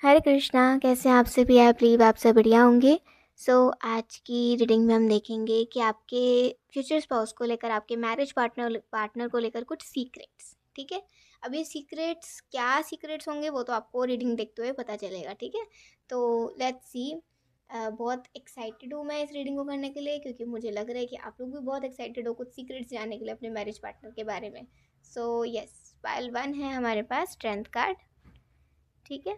हरे कृष्णा, कैसे हैं आप सभी? आई बिलीव आप सब बढ़िया होंगे। आज की रीडिंग में हम देखेंगे कि आपके फ्यूचर स्पाउस को लेकर, आपके मैरिज पार्टनर पार्टनर को लेकर कुछ सीक्रेट्स। ठीक है, अब ये सीक्रेट्स क्या सीक्रेट्स होंगे वो तो आपको रीडिंग देखते हुए पता चलेगा। ठीक है, तो लेट्स सी। बहुत एक्साइटेड हूँ मैं इस रीडिंग को करने के लिए, क्योंकि मुझे लग रहा है कि आप लोग भी बहुत एक्साइटेड हो कुछ सीक्रेट्स जानने के लिए अपने मैरिज पार्टनर के बारे में। सो यस, पाइल 1 है हमारे पास स्ट्रेंथ कार्ड। ठीक है,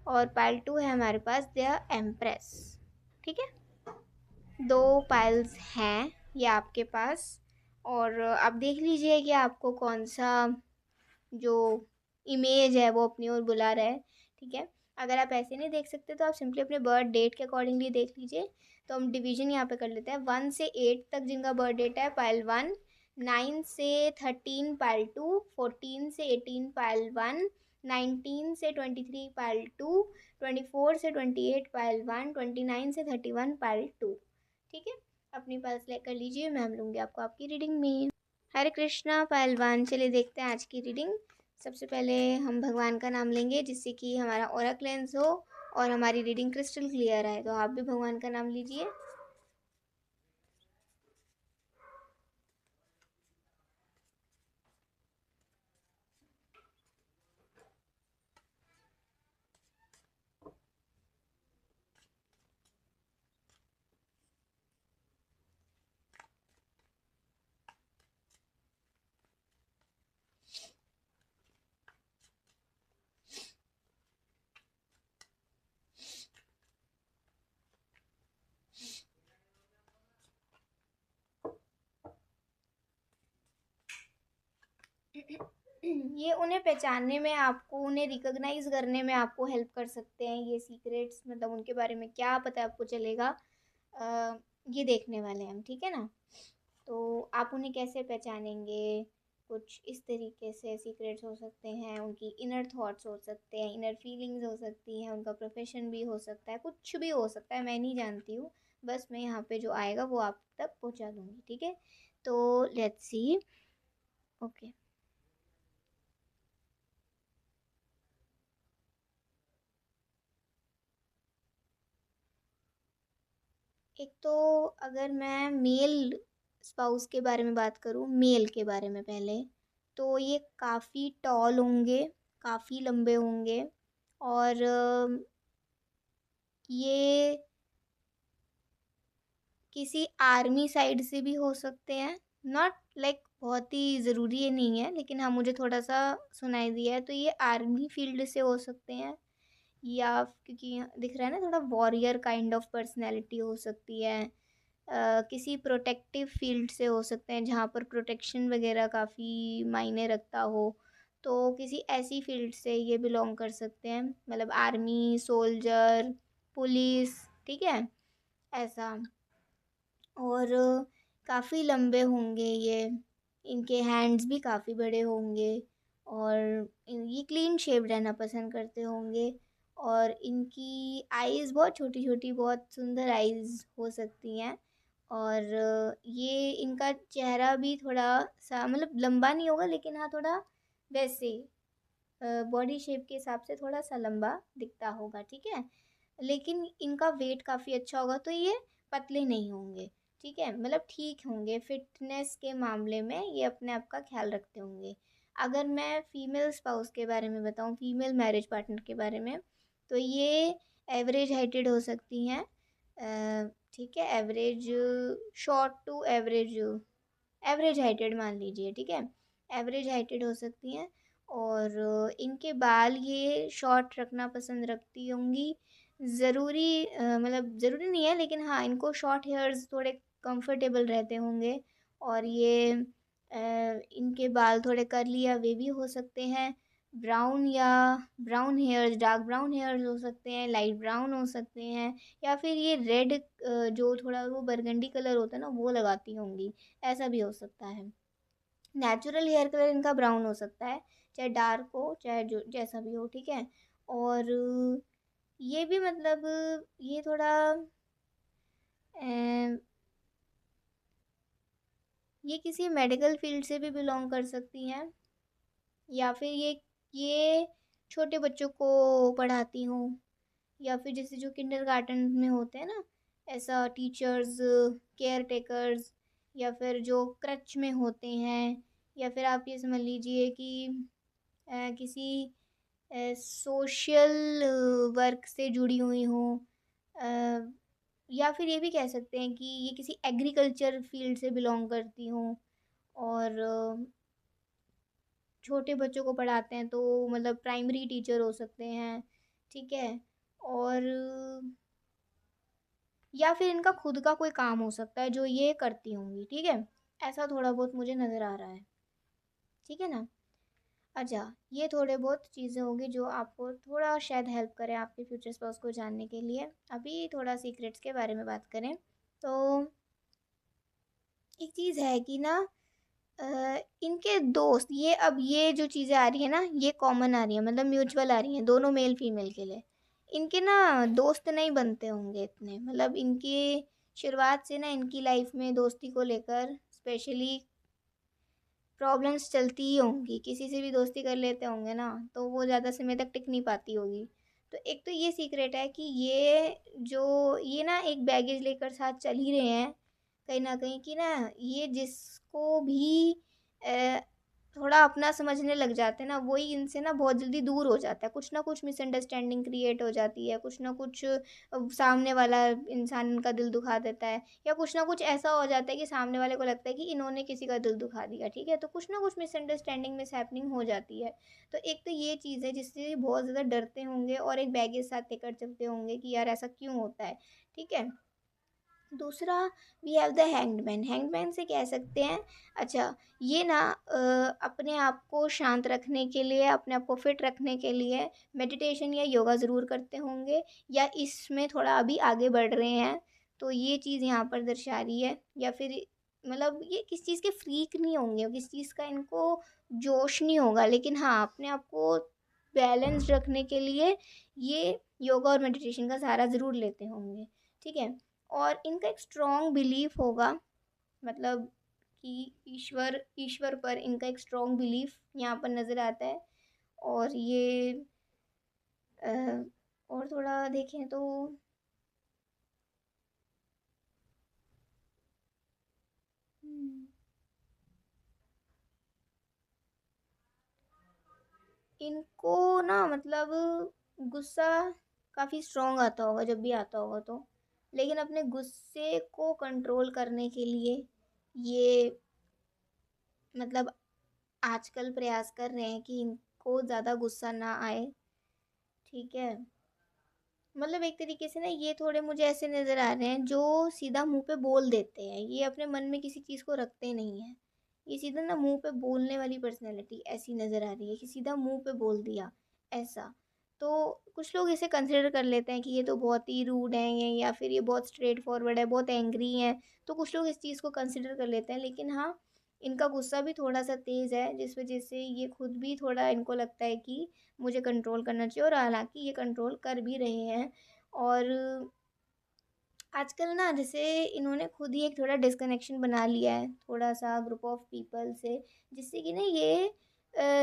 और पाइल 2 है हमारे पास द एम्प्रेस। ठीक है, दो पाइल्स हैं ये आपके पास, और आप देख लीजिए कि आपको कौन सा जो इमेज है वो अपनी ओर बुला रहा है। ठीक है, अगर आप ऐसे नहीं देख सकते तो आप सिंपली अपने बर्थ डेट के अकॉर्डिंगली देख लीजिए। तो हम डिवीजन यहाँ पे कर लेते हैं। 1 से 8 तक जिनका बर्थ डेट है पाइल 1, 9 से 13 पाइल 2, 14 से 18 पाइल 1, 19 से 23 पाइल 2, 24 से 28 पाइल 1, 29 से 31 पाइल 2। ठीक है, अपनी पाइल सेलेक्ट कर लीजिए, मैं लूँगी आपको आपकी रीडिंग में। हरे कृष्णा, पाइल 1। चलिए देखते हैं आज की रीडिंग। सबसे पहले हम भगवान का नाम लेंगे जिससे कि हमारा ऑरा क्लेंस हो और हमारी रीडिंग क्रिस्टल क्लियर आए। तो आप भी भगवान का नाम लीजिए। ये उन्हें पहचानने में, आपको उन्हें रिकॉग्नाइज करने में आपको हेल्प कर सकते हैं ये सीक्रेट्स। मतलब उनके बारे में क्या पता आपको चलेगा, ये देखने वाले हैं हम। ठीक है ना, तो आप उन्हें कैसे पहचानेंगे? कुछ इस तरीके से सीक्रेट्स हो सकते हैं, उनकी इनर थॉट्स हो सकते हैं, इनर फीलिंग्स हो सकती हैं, उनका प्रोफेशन भी हो सकता है, कुछ भी हो सकता है, मैं नहीं जानती हूँ। बस मैं यहाँ पे जो आएगा वो आप तक पहुँचा दूँगी। ठीक है, तो लेट्स सी। ओके, एक तो अगर मैं मेल स्पाउस के बारे में बात करूँ, मेल के बारे में पहले, तो ये काफ़ी टॉल होंगे, काफ़ी लंबे होंगे, और ये किसी आर्मी साइड से भी हो सकते हैं। नॉट लाइक बहुत ही ज़रूरी ये नहीं है, लेकिन हाँ मुझे थोड़ा सा सुनाई दिया है तो ये आर्मी फील्ड से हो सकते हैं, या क्योंकि दिख रहा है ना थोड़ा वॉरियर काइंड ऑफ पर्सनैलिटी हो सकती है। किसी प्रोटेक्टिव फील्ड से हो सकते हैं जहाँ पर प्रोटेक्शन वगैरह काफ़ी मायने रखता हो। तो किसी ऐसी फील्ड से ये बिलोंग कर सकते हैं, मतलब आर्मी, सोल्जर, पुलिस। ठीक है, ऐसा। और काफ़ी लंबे होंगे ये, इनके हैंड्स भी काफ़ी बड़े होंगे, और ये क्लीन शेव रहना पसंद करते होंगे। और इनकी आईज़ बहुत छोटी छोटी, बहुत सुंदर आईज़ हो सकती हैं। और ये इनका चेहरा भी थोड़ा सा, मतलब लंबा नहीं होगा लेकिन हाँ थोड़ा वैसे बॉडी शेप के हिसाब से थोड़ा सा लंबा दिखता होगा। ठीक है, लेकिन इनका वेट काफ़ी अच्छा होगा, तो ये पतले नहीं होंगे। ठीक है, मतलब ठीक होंगे, फिटनेस के मामले में ये अपने आप का ख्याल रखते होंगे। अगर मैं फीमेल स्पाउस के बारे में बताऊं, फीमेल मैरिज पार्टनर के बारे में, तो ये एवरेज हाइटेड हो सकती हैं। ठीक है, average short to average, average heighted मान लीजिए। ठीक है, एवरेज हाइटेड हो सकती हैं। और इनके बाल ये शॉर्ट रखना पसंद रखती होंगी। ज़रूरी मतलब ज़रूरी नहीं है, लेकिन हाँ इनको शॉर्ट हेयर्स थोड़े कंफर्टेबल रहते होंगे। और ये इनके बाल थोड़े कर्ली या वेवी हो सकते हैं। ब्राउन या brown hairs, dark brown hairs हो सकते हैं, लाइट ब्राउन हो सकते हैं, या फिर ये रेड, जो थोड़ा वो बरगंडी कलर होता है ना वो लगाती होंगी, ऐसा भी हो सकता है। नेचुरल हेयर कलर इनका ब्राउन हो सकता है, चाहे डार्क हो चाहे जो जैसा भी हो। ठीक है, और ये भी मतलब ये थोड़ा अ, ये किसी मेडिकल फील्ड से भी बिलोंग कर सकती हैं, या फिर ये छोटे बच्चों को पढ़ाती हूँ, या फिर जैसे जो किंडरगार्टन में होते हैं ना, ऐसा टीचर्स, केयर टेकर्स, या फिर जो क्रच में होते हैं, या फिर आप ये समझ लीजिए कि किसी सोशल वर्क से जुड़ी हुई हूँ, अ, या फिर ये भी कह सकते हैं कि ये किसी एग्रीकल्चर फील्ड से बिलोंग करती हूँ, और छोटे बच्चों को पढ़ाते हैं तो मतलब प्राइमरी टीचर हो सकते हैं, ठीक है। और या फिर इनका खुद का कोई काम हो सकता है जो ये करती होंगी, ठीक है। ऐसा थोड़ा बहुत मुझे नज़र आ रहा है, ठीक है ना। अच्छा, ये थोड़े बहुत चीज़ें होंगी जो आपको थोड़ा शायद हेल्प करें आपके फ्यूचर स्पाउस को जानने के लिए। अभी थोड़ा सीक्रेट्स के बारे में बात करें तो एक चीज़ है कि ना, इनके दोस्त, ये अब ये जो चीज़ें आ रही है ना, ये कॉमन आ रही है, मतलब म्यूचुअल आ रही हैं दोनों मेल फीमेल के लिए। इनके ना दोस्त नहीं बनते होंगे इतने, मतलब इनकी शुरुआत से ना इनकी लाइफ में दोस्ती को लेकर स्पेशली प्रॉब्लम्स चलती ही होंगी। किसी से भी दोस्ती कर लेते होंगे ना तो वो ज़्यादा समय तक टिक नहीं पाती होगी। तो एक तो ये सीक्रेट है कि ये ना एक बैगेज लेकर साथ चल ही रहे हैं कहीं ना कहीं, कि ना ये जिसको भी अ, थोड़ा अपना समझने लग जाते हैं ना, वही इनसे ना बहुत जल्दी दूर हो जाता है। कुछ ना कुछ मिसअंडरस्टैंडिंग क्रिएट हो जाती है, कुछ ना कुछ सामने वाला इंसान इनका दिल दुखा देता है, या कुछ ना कुछ ऐसा हो जाता है कि सामने वाले को लगता है कि इन्होंने किसी का दिल दुखा दिया, ठीक है। तो कुछ ना कुछ मिसअंडरस्टैंडिंग मिसहैपनिंग हो जाती है। तो एक तो ये चीज़ है जिससे ये बहुत ज़्यादा डरते होंगे और एक बैगेज साथ लेकर चलते होंगे कि यार ऐसा क्यों होता है, ठीक है। दूसरा, we have the hanged man से कह सकते हैं, अच्छा, ये ना अपने आप को शांत रखने के लिए, अपने आप को फिट रखने के लिए मेडिटेशन या योगा ज़रूर करते होंगे, या इसमें थोड़ा अभी आगे बढ़ रहे हैं। तो ये चीज़ यहाँ पर दर्शा रही है। या फिर मतलब ये किस चीज़ के फ्रीक नहीं होंगे, किस चीज़ का इनको जोश नहीं होगा, लेकिन हाँ अपने आप को बैलेंस रखने के लिए ये योगा और मेडिटेशन का सहारा ज़रूर लेते होंगे, ठीक है। और इनका एक स्ट्रॉन्ग बिलीफ होगा, मतलब कि ईश्वर ईश्वर पर इनका एक स्ट्रॉन्ग बिलीफ यहाँ पर नज़र आता है। और ये अ, और थोड़ा देखें तो हम्म, इनको ना मतलब गुस्सा काफ़ी स्ट्रॉन्ग आता होगा जब भी आता होगा तो, लेकिन अपने गुस्से को कंट्रोल करने के लिए ये मतलब आजकल प्रयास कर रहे हैं कि इनको ज़्यादा गुस्सा ना आए, ठीक है। मतलब एक तरीके से ना ये थोड़े मुझे ऐसे नज़र आ रहे हैं जो सीधा मुंह पे बोल देते हैं, ये अपने मन में किसी चीज़ को रखते नहीं हैं। ये सीधा ना मुंह पे बोलने वाली पर्सनैलिटी ऐसी नज़र आ रही है कि सीधा मुंह पे बोल दिया, ऐसा। तो कुछ लोग इसे कंसिडर कर लेते हैं कि ये तो बहुत ही रूड है ये, या फिर ये बहुत स्ट्रेट फॉरवर्ड है, बहुत एंग्री हैं। तो कुछ लोग इस चीज़ को कंसिडर कर लेते हैं, लेकिन हाँ, इनका गुस्सा भी थोड़ा सा तेज़ है, जिस वजह से ये खुद भी थोड़ा इनको लगता है कि मुझे कंट्रोल करना चाहिए, और हालांकि ये कंट्रोल कर भी रहे हैं। और आजकल ना जैसे इन्होंने खुद ही एक थोड़ा डिस्कनेक्शन बना लिया है थोड़ा सा ग्रुप ऑफ पीपल से, जिससे कि ना ये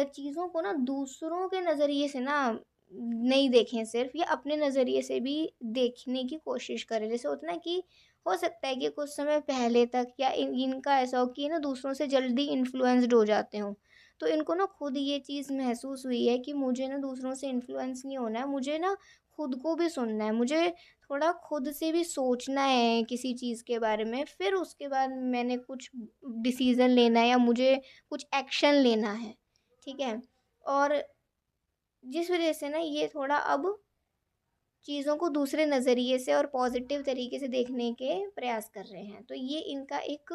चीज़ों को ना दूसरों के नज़रिए से ना नहीं देखें सिर्फ, या अपने नज़रिए से भी देखने की कोशिश करें। जैसे होता है ना कि हो सकता है कि कुछ समय पहले तक या इनका ऐसा हो कि ये ना दूसरों से जल्दी इन्फ्लुएंस्ड हो जाते हों। तो इनको ना खुद ये चीज़ महसूस हुई है कि मुझे ना दूसरों से इन्फ्लुएंस नहीं होना है, मुझे ना खुद को भी सुनना है, मुझे थोड़ा खुद से भी सोचना है किसी चीज़ के बारे में, फिर उसके बाद मैंने कुछ डिसीज़न लेना है या मुझे कुछ एक्शन लेना है, ठीक है। और जिस वजह से ना ये थोड़ा अब चीज़ों को दूसरे नज़रिए से और पॉजिटिव तरीके से देखने के प्रयास कर रहे हैं। तो ये इनका एक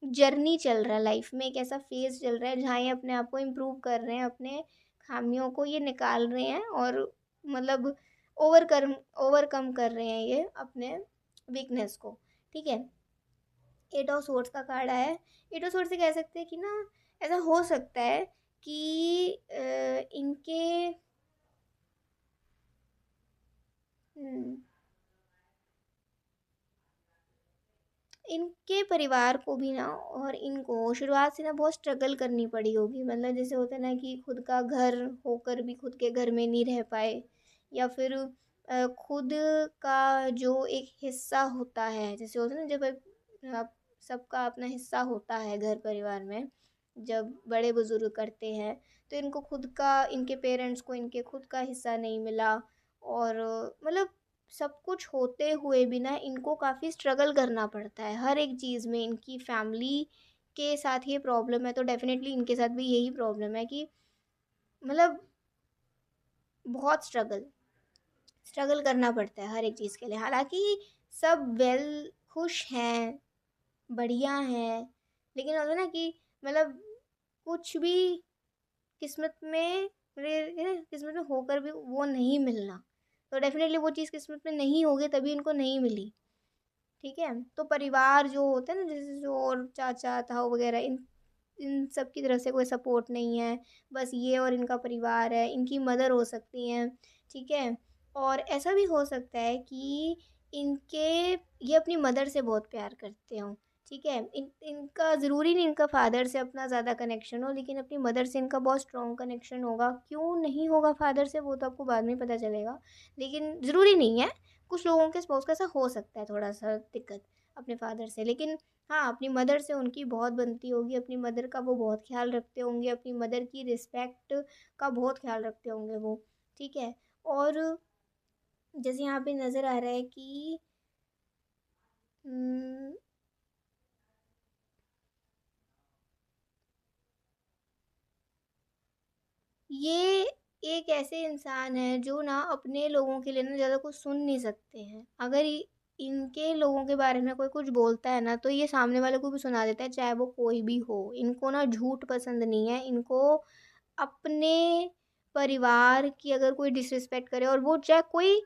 जर्नी चल रहा है, लाइफ में एक ऐसा फेज़ चल रहा है जहाँ ये अपने आप को इम्प्रूव कर रहे हैं, अपने खामियों को ये निकाल रहे हैं, और मतलब ओवरकम कर रहे हैं ये अपने वीकनेस को, ठीक है। एट ऑफ सोर्ड्स का कार्ड आया है। एट ऑफ सोर्ड्स से कह सकते हैं कि ना ऐसा हो सकता है कि इनके इनके परिवार को भी ना और इनको शुरुआत से ना बहुत स्ट्रगल करनी पड़ी होगी। मतलब जैसे होता है ना कि खुद का घर होकर भी खुद के घर में नहीं रह पाए, या फिर खुद का जो एक हिस्सा होता है, जैसे होता है ना जब आप सबका अपना हिस्सा होता है घर परिवार में, जब बड़े बुजुर्ग करते हैं, तो इनको खुद का, इनके पेरेंट्स को इनके खुद का हिस्सा नहीं मिला। और मतलब सब कुछ होते हुए भी ना इनको काफ़ी स्ट्रगल करना पड़ता है हर एक चीज़ में। इनकी फैमिली के साथ ये प्रॉब्लम है, तो डेफिनेटली इनके साथ भी यही प्रॉब्लम है कि मतलब बहुत स्ट्रगल स्ट्रगल करना पड़ता है हर एक चीज़ के लिए। हालांकि सब खुश हैं, बढ़िया हैं, लेकिन होता है ना कि मतलब कुछ भी किस्मत में, किस्मत में होकर भी वो नहीं मिलना, तो डेफिनेटली वो चीज़ किस्मत में नहीं होगी तभी इनको नहीं मिली। ठीक है, तो परिवार जो होता है ना, जैसे जो और चाचा ताऊ वगैरह, इन इन सब की तरफ से कोई सपोर्ट नहीं है। बस ये और इनका परिवार है, इनकी मदर हो सकती हैं। ठीक है, और ऐसा भी हो सकता है कि इनके ये अपनी मदर से बहुत प्यार करते हों। ठीक है, इनका ज़रूरी नहीं इनका फादर से अपना ज़्यादा कनेक्शन हो, लेकिन अपनी मदर से इनका बहुत स्ट्रॉन्ग कनेक्शन होगा। क्यों नहीं होगा फादर से, वो तो आपको बाद में पता चलेगा, लेकिन ज़रूरी नहीं है। कुछ लोगों के स्पाउस का ऐसा हो सकता है थोड़ा सा दिक्कत अपने फादर से, लेकिन हाँ, अपनी मदर से उनकी बहुत बनती होगी। अपनी मदर का वो बहुत ख्याल रखते होंगे, अपनी मदर की रिस्पेक्ट का बहुत ख्याल रखते होंगे वो। ठीक है, और जैसे यहाँ पे नज़र आ रहा है कि हम्म, ये एक ऐसे इंसान है जो ना अपने लोगों के लिए ना ज़्यादा कुछ सुन नहीं सकते हैं। अगर इनके लोगों के बारे में कोई कुछ बोलता है ना, तो ये सामने वाले को भी सुना देता है, चाहे वो कोई भी हो। इनको ना झूठ पसंद नहीं है। इनको अपने परिवार की अगर कोई डिसरिस्पेक्ट करे, और वो चाहे कोई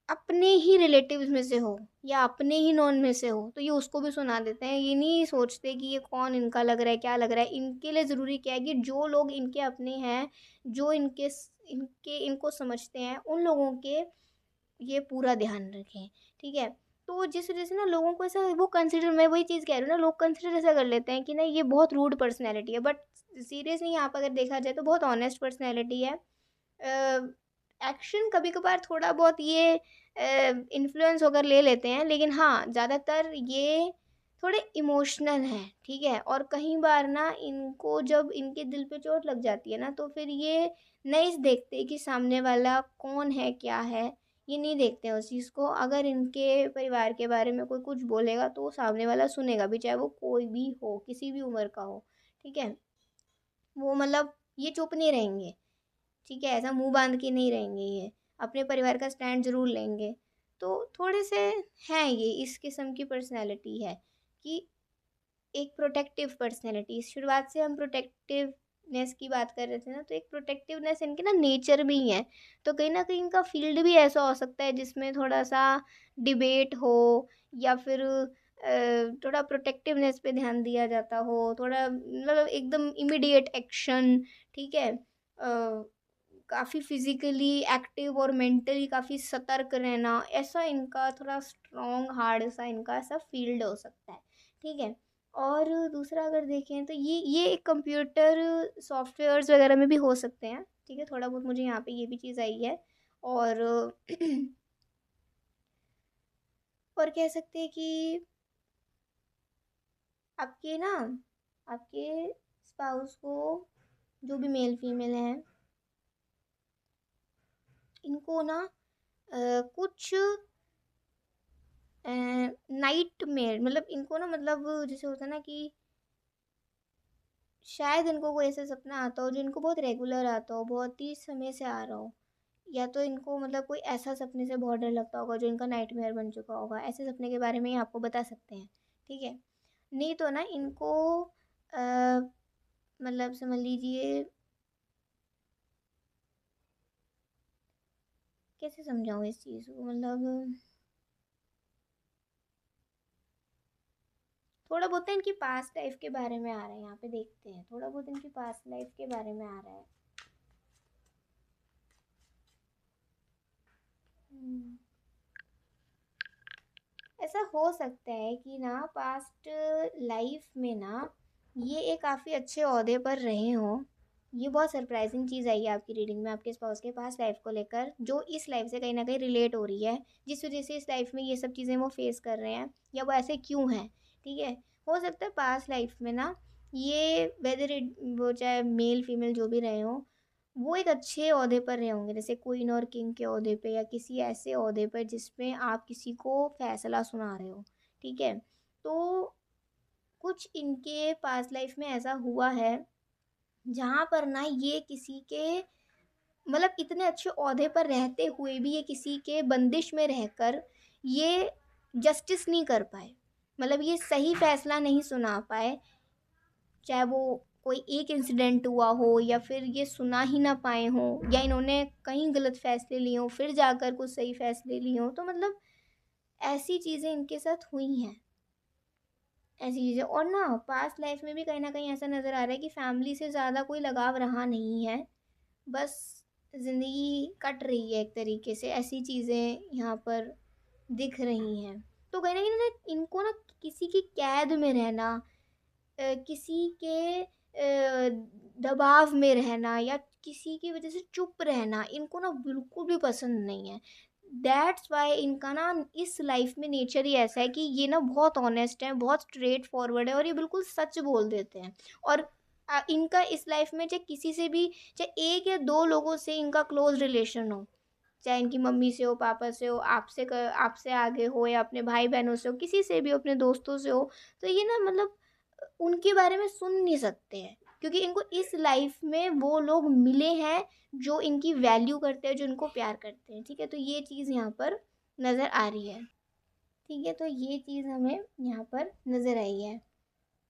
अपने ही रिलेटिव्स में से हो या अपने ही नॉन में से हो, तो ये उसको भी सुना देते हैं। ये नहीं सोचते कि ये कौन इनका लग रहा है, क्या लग रहा है। इनके लिए ज़रूरी क्या है कि जो लोग इनके अपने हैं, जो इनके इनको समझते हैं, उन लोगों के ये पूरा ध्यान रखें। ठीक है, तो जिस वजह से ना लोगों को ऐसा वो कंसिडर, मैं वही चीज़ कह रही हूँ ना, लोग कंसिडर ऐसा कर लेते हैं कि ना ये बहुत रूड पर्सनैलिटी है, बट सीरियसली यहाँ पर अगर देखा जाए तो बहुत ऑनेस्ट पर्सनैलिटी है। एक्शन कभी कभार थोड़ा बहुत ये इन्फ्लुएंस होकर ले लेते हैं, लेकिन हाँ ज़्यादातर ये थोड़े इमोशनल हैं। ठीक है, और कई बार ना इनको जब इनके दिल पे चोट लग जाती है ना, तो फिर ये नहीं देखते कि सामने वाला कौन है, क्या है। ये नहीं देखते हैं उस चीज़ को। अगर इनके परिवार के बारे में कोई कुछ बोलेगा तो वो सामने वाला सुनेगा भी, चाहे वो कोई भी हो, किसी भी उम्र का हो। ठीक है, वो मतलब ये चुप नहीं रहेंगे। ठीक है, ऐसा मुंह बांध के नहीं रहेंगे, ये अपने परिवार का स्टैंड ज़रूर लेंगे। तो थोड़े से हैं, ये इस किस्म की पर्सनैलिटी है कि एक प्रोटेक्टिव पर्सनैलिटी। शुरुआत से हम प्रोटेक्टिवनेस की बात कर रहे थे ना, तो एक प्रोटेक्टिवनेस इनके ना नेचर में ही है। तो कहीं ना कहीं इनका फील्ड भी ऐसा हो सकता है जिसमें थोड़ा सा डिबेट हो, या फिर थोड़ा प्रोटेक्टिवनेस पे ध्यान दिया जाता हो, थोड़ा मतलब एकदम इमीडिएट एक्शन। ठीक है, काफ़ी फिजिकली एक्टिव और मेंटली काफ़ी सतर्क रहना, ऐसा इनका थोड़ा स्ट्रॉन्ग हार्ड सा इनका ऐसा फील्ड हो सकता है। ठीक है, और दूसरा अगर देखें तो ये कंप्यूटर सॉफ्टवेयर्स वगैरह में भी हो सकते हैं। ठीक है, थोड़ा बहुत मुझे यहाँ पे ये भी चीज़ आई है। और और कह सकते हैं कि आपके ना आपके स्पाउस को, जो भी मेल फीमेल हैं, इनको ना कुछ नाइट में, मतलब इनको ना, मतलब जैसे होता है ना कि शायद इनको कोई ऐसा सपना आता हो जो इनको बहुत रेगुलर आता हो, बहुत ही समय से आ रहा हो, या तो इनको मतलब कोई ऐसा सपने से बहुत डर लगता होगा जो इनका नाइटमेयर बन चुका होगा। ऐसे सपने के बारे में ही आपको बता सकते हैं। ठीक है, नहीं तो ना इनको मतलब समझ लीजिए, कैसे समझाऊँ इस चीज़ को, मतलब थोड़ा बहुत इनकी पास्ट लाइफ के बारे में आ रहा है। यहाँ पे देखते हैं, थोड़ा बहुत इनकी पास्ट लाइफ के बारे में आ रहा है। हम्म, ऐसा हो सकता है कि ना पास्ट लाइफ में ना ये एक काफ़ी अच्छे ओहदे पर रहे हों। ये बहुत सरप्राइजिंग चीज़ आई है आपकी रीडिंग में आपके स्पाउस के पास लाइफ को लेकर, जो इस लाइफ से कहीं न कहीं रिलेट हो रही है, जिस वज़ह से इस लाइफ में ये सब चीज़ें वो फेस कर रहे हैं या वो ऐसे क्यों हैं, ठीक है? हो सकता है पास्ट लाइफ में ना ये वेदर इट वो चाहे मेल फीमेल जो भी रहे हों, वो एक अच्छे ओहदे पर रहे होंगे, जैसे क्वीन और किंग के ओहदे पे या किसी ऐसे ओहदे पर जिसमें आप किसी को फैसला सुना रहे हो, ठीक है? तो कुछ इनके पास्ट लाइफ में ऐसा हुआ है जहाँ पर ना ये किसी के मतलब इतने अच्छे ओहदे पर रहते हुए भी ये किसी के बंदिश में रहकर ये जस्टिस नहीं कर पाए, मतलब ये सही फैसला नहीं सुना पाए, चाहे वो कोई एक इंसिडेंट हुआ हो या फिर ये सुना ही ना पाए हों या इन्होंने कहीं गलत फैसले लिए हों फिर जाकर कुछ सही फैसले लिए हों, तो मतलब ऐसी चीज़ें इनके साथ हुई हैं, ऐसी चीज़ें। और ना पास्ट लाइफ में भी कहीं न कहीं ऐसा नज़र आ रहा है कि फैमिली से ज़्यादा कोई लगाव रहा नहीं है, बस ज़िंदगी कट रही है एक तरीके से, ऐसी चीज़ें यहाँ पर दिख रही हैं। तो कहीं न कहीं ना इनको ना किसी की कैद में रहना, किसी के दबाव में रहना या किसी की वजह से चुप रहना इनको ना बिल्कुल भी पसंद नहीं है। दैट्स वाई इनका ना इस लाइफ में नेचर ही ऐसा है कि ये ना बहुत ऑनेस्ट है, बहुत स्ट्रेट फॉरवर्ड है और ये बिल्कुल सच बोल देते हैं। और इनका इस लाइफ में चाहे किसी से भी, चाहे एक या दो लोगों से इनका क्लोज रिलेशन हो, चाहे इनकी मम्मी से हो, पापा से हो, आपसे आगे हो या अपने भाई बहनों से हो, किसी से भी हो, अपने दोस्तों से हो, तो ये ना मतलब उनके बारे में सुन नहीं सकते हैं, क्योंकि इनको इस लाइफ में वो लोग मिले हैं जो इनकी वैल्यू करते हैं, जो इनको प्यार करते हैं, ठीक है? तो ये चीज़ यहाँ पर नज़र आ रही है, ठीक है? तो ये चीज़ हमें यहाँ पर नज़र आई है।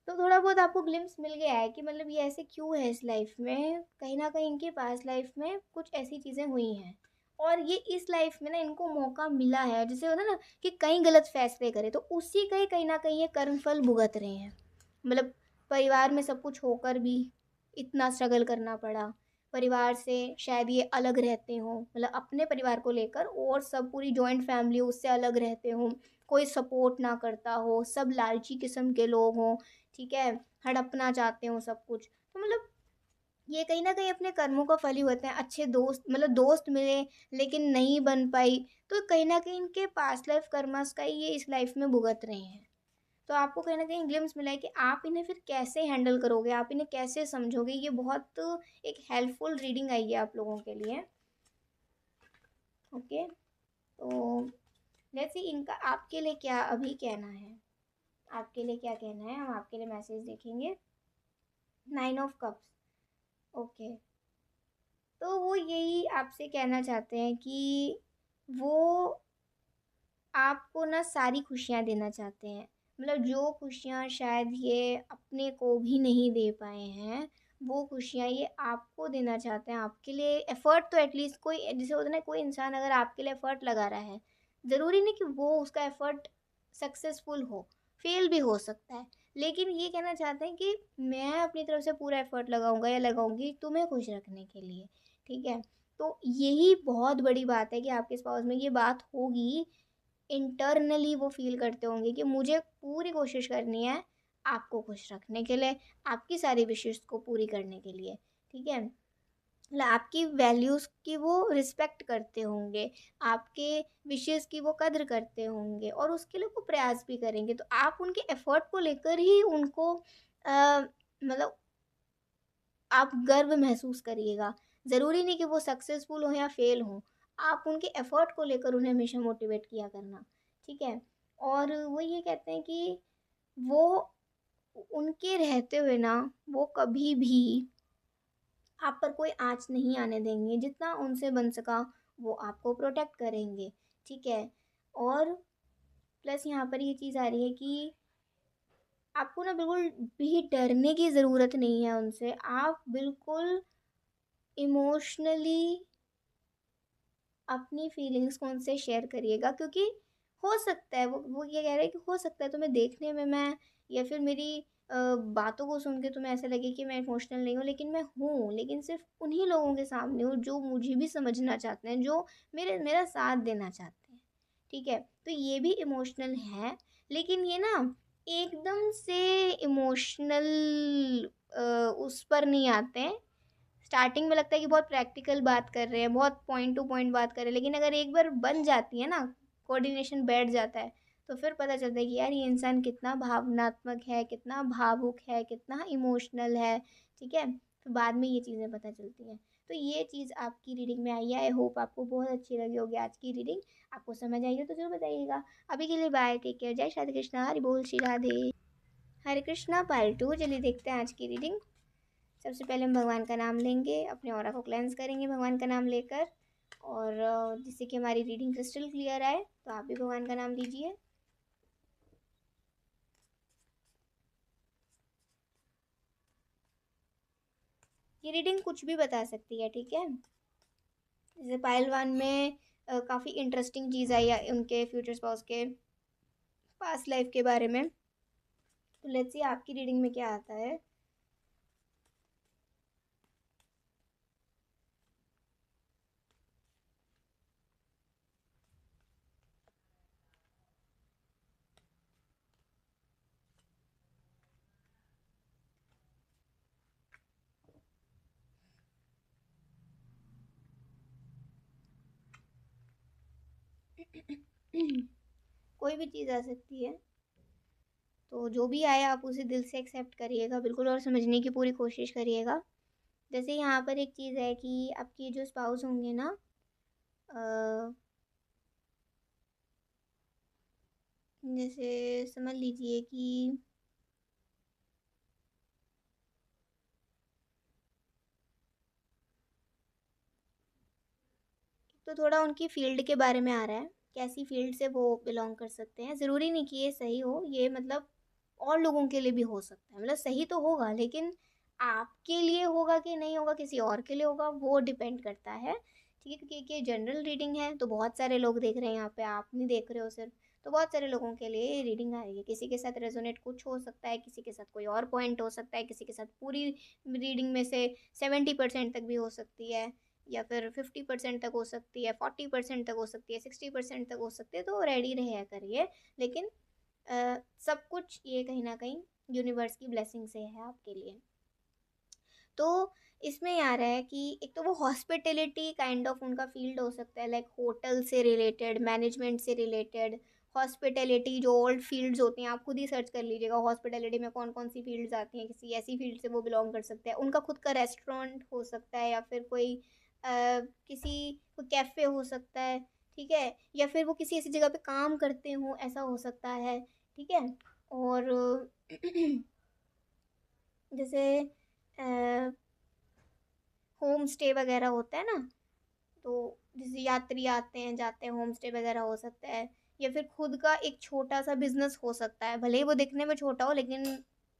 तो थोड़ा बहुत आपको ग्लिम्स मिल गया है कि मतलब ये ऐसे क्यों है इस लाइफ में, कहीं न कहीं इनके पास्ट लाइफ में कुछ ऐसी चीज़ें हुई हैं और ये इस लाइफ में ना इनको मौका मिला है, जैसे होता है ना कि कहीं गलत फैसले करे तो उसी का ही कहीं न कहीं ये कर्मफल भुगत रहे हैं। मतलब परिवार में सब कुछ होकर भी इतना स्ट्रगल करना पड़ा, परिवार से शायद ये अलग रहते हों, मतलब अपने परिवार को लेकर और सब पूरी जॉइंट फैमिली उससे अलग रहते हों, कोई सपोर्ट ना करता हो, सब लालची किस्म के लोग हों, ठीक है? हड़पना चाहते हों सब कुछ। तो मतलब ये कहीं न कहीं अपने कर्मों का फल ही होते हैं। अच्छे दोस्त मतलब दोस्त मिले लेकिन नहीं बन पाई, तो कहीं न कहीं इनके पास्ट लाइफ कर्मास का ही ये इस लाइफ में भुगत रहे हैं। तो आपको कहीं न कहीं ग्लिम्प्स मिला है कि आप इन्हें फिर कैसे हैंडल करोगे, आप इन्हें कैसे समझोगे, ये बहुत एक हेल्पफुल रीडिंग आई है आप लोगों के लिए। ओके, तो लेट्स सी इनका आपके लिए क्या अभी कहना है, आपके लिए क्या कहना है, हम आपके लिए मैसेज देखेंगे। 9 ऑफ कप्स, ओके। तो वो यही आपसे कहना चाहते हैं कि वो आपको ना सारी खुशियाँ देना चाहते हैं। मतलब जो खुशियाँ शायद ये अपने को भी नहीं दे पाए हैं, वो खुशियाँ ये आपको देना चाहते हैं। आपके लिए एफ़र्ट तो एटलीस्ट कोई जैसे होता है ना, कोई इंसान अगर आपके लिए एफ़र्ट लगा रहा है, ज़रूरी नहीं कि वो उसका एफ़र्ट सक्सेसफुल हो, फ़ेल भी हो सकता है। लेकिन ये कहना चाहते हैं कि मैं अपनी तरफ से पूरा एफ़र्ट लगाऊँगा या लगाऊँगी तुम्हें खुश रखने के लिए, ठीक है? तो यही बहुत बड़ी बात है कि आपके स्पाउस में ये बात होगी, इंटरनली वो फ़ील करते होंगे कि मुझे पूरी कोशिश करनी है आपको खुश रखने के लिए, आपकी सारी विशेज़ को पूरी करने के लिए, ठीक है? मतलब आपकी वैल्यूज़ की वो रिस्पेक्ट करते होंगे, आपके विशेज़ की वो कद्र करते होंगे और उसके लिए वो प्रयास भी करेंगे। तो आप उनके एफ़र्ट को लेकर ही उनको मतलब आप गर्व महसूस करिएगा। ज़रूरी नहीं कि वो सक्सेसफुल हों या फ़ेल हों, आप उनके एफ़र्ट को लेकर उन्हें हमेशा मोटिवेट किया करना, ठीक है? और वो ये कहते हैं कि वो उनके रहते हुए ना वो कभी भी आप पर कोई आँच नहीं आने देंगे, जितना उनसे बन सका वो आपको प्रोटेक्ट करेंगे, ठीक है? और प्लस यहाँ पर ये चीज़ आ रही है कि आपको ना बिल्कुल भी डरने की ज़रूरत नहीं है उनसे, आप बिल्कुल इमोशनली अपनी फीलिंग्स को उनसे शेयर करिएगा, क्योंकि हो सकता है वो ये कह रहे हैं कि हो सकता है तुम्हें देखने में मैं या फिर मेरी बातों को सुन के तुम्हें ऐसा लगे कि मैं इमोशनल नहीं हूँ, लेकिन मैं हूँ, लेकिन सिर्फ उन्हीं लोगों के सामने हूँ जो मुझे भी समझना चाहते हैं, जो मेरा साथ देना चाहते हैं, ठीक है। तो ये भी इमोशनल है, लेकिन ये ना एकदम से इमोशनल उस पर नहीं आते हैं। स्टार्टिंग में लगता है कि बहुत प्रैक्टिकल बात कर रहे हैं, बहुत पॉइंट टू पॉइंट बात कर रहे हैं, लेकिन अगर एक बार बन जाती है ना, कोऑर्डिनेशन बैठ जाता है, तो फिर पता चलता है कि यार ये इंसान कितना भावनात्मक है, कितना भावुक है, कितना इमोशनल है। ठीक है, फिर बाद में ये चीज़ें पता चलती हैं। तो ये चीज़ आपकी रीडिंग में आई है। आई होप आपको बहुत अच्छी लगी होगी आज की रीडिंग। आपको समझ आई हो तो जरूर बताइएगा। अभी के लिए बाय, टेक केयर, जय श्री कृष्णा, हरि बोल, श्री राधे। हरे कृष्णा पार्ट 2, चलिए देखते हैं आज की रीडिंग। सबसे पहले हम भगवान का नाम लेंगे, अपने ऑरा को क्लेंस करेंगे भगवान का नाम लेकर, और जिससे कि हमारी रीडिंग क्रिस्टल क्लियर आए। तो आप भी भगवान का नाम लीजिए। ये रीडिंग कुछ भी बता सकती है, ठीक है। जैसे पाइल वन में काफ़ी इंटरेस्टिंग चीज़ आई है उनके फ्यूचर स्पाउस के पास्ट लाइफ के बारे में। तो लेट्स सी आपकी रीडिंग में क्या आता है। कोई भी चीज़ आ सकती है, तो जो भी आए आप उसे दिल से एक्सेप्ट करिएगा बिल्कुल, और समझने की पूरी कोशिश करिएगा। जैसे यहाँ पर एक चीज़ है कि आपके जो स्पाउस होंगे ना, जैसे समझ लीजिए कि तो थोड़ा उनकी फील्ड के बारे में आ रहा है, कैसी फील्ड से वो बिलोंग कर सकते हैं। ज़रूरी नहीं कि ये सही हो, ये मतलब और लोगों के लिए भी हो सकता है, मतलब सही तो होगा, लेकिन आपके लिए होगा कि नहीं होगा, किसी और के लिए होगा, वो डिपेंड करता है। ठीक है, क्योंकि ये जनरल रीडिंग है, तो बहुत सारे लोग देख रहे हैं यहाँ पे, आप नहीं देख रहे हो सिर्फ। तो बहुत सारे लोगों के लिए ये रीडिंग आ रही है। किसी के साथ रेजोनेट कुछ हो सकता है, किसी के साथ कोई और पॉइंट हो सकता है, किसी के साथ पूरी रीडिंग में से 70% तक भी हो सकती है, या फिर 50% तक हो सकती है, 40% तक हो सकती है, 60% तक हो सकती है। तो रेडी रहे करिए, लेकिन सब कुछ ये कहीं ना कहीं यूनिवर्स की ब्लेसिंग से है आपके लिए। तो इसमें ये आ रहा है कि एक तो वो हॉस्पिटैलिटी काइंड ऑफ उनका फील्ड हो सकता है, लाइक होटल से रिलेटेड, मैनेजमेंट से रिलेटेड। हॉस्पिटैलिटी जो ओल्ड फील्ड्स होती हैं, आप खुद ही सर्च कर लीजिएगा हॉस्पिटैलिटी में कौन कौन सी फील्ड्स आती हैं, किसी ऐसी फील्ड से वो बिलोंग कर सकते हैं। उनका खुद का रेस्टोरेंट हो सकता है, या फिर कोई किसी कोई कैफ़े हो सकता है, ठीक है, या फिर वो किसी ऐसी जगह पे काम करते हों, ऐसा हो सकता है। ठीक है, और जैसे होम स्टे वगैरह होता है ना, तो जैसे यात्री आते हैं जाते हैं, होम स्टे वगैरह हो सकता है, या फिर खुद का एक छोटा सा बिजनेस हो सकता है, भले ही वो दिखने में छोटा हो, लेकिन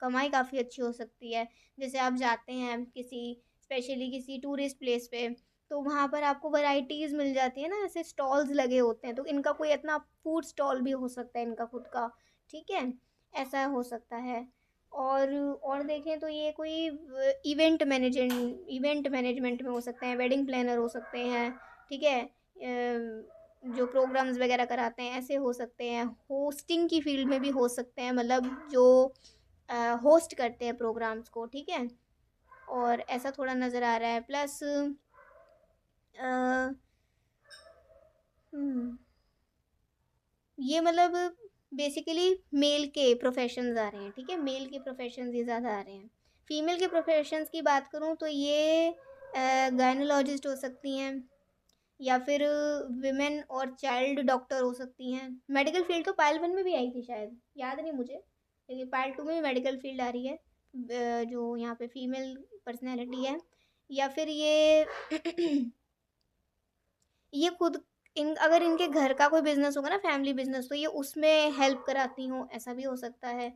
कमाई काफ़ी अच्छी हो सकती है। जैसे आप जाते हैं किसी, स्पेशली किसी टूरिस्ट प्लेस पे, तो वहाँ पर आपको वैरायटीज़ मिल जाती है ना, ऐसे स्टॉल्स लगे होते हैं, तो इनका कोई इतना फूड स्टॉल भी हो सकता है इनका खुद का। ठीक है, ऐसा हो सकता है। और देखें तो ये कोई इवेंट मैनेजमेंट में हो सकते हैं, वेडिंग प्लानर हो सकते हैं। ठीक है, जो प्रोग्राम्स वगैरह कराते हैं ऐसे हो सकते हैं। होस्टिंग की फील्ड में भी हो सकते हैं, मतलब जो होस्ट करते हैं प्रोग्राम्स को। ठीक है, और ऐसा थोड़ा नज़र आ रहा है। प्लस ये मतलब बेसिकली मेल के प्रोफेशंस आ रहे हैं। ठीक है, मेल के प्रोफेशंस ये ज़्यादा आ रहे हैं। फीमेल के प्रोफेशंस की बात करूँ तो ये गायनोलॉजिस्ट हो सकती हैं, या फिर विमेन और चाइल्ड डॉक्टर हो सकती हैं। मेडिकल फील्ड तो पायल वन में भी आई थी शायद, याद नहीं मुझे, लेकिन पायल टू में भी मेडिकल फील्ड आ रही है। जो यहाँ पे फीमेल पर्सनैलिटी है, या फिर ये ये खुद इन अगर इनके घर का कोई बिजनेस होगा ना, फैमिली बिजनेस, तो ये उसमें हेल्प कराती हूँ, ऐसा भी हो सकता है।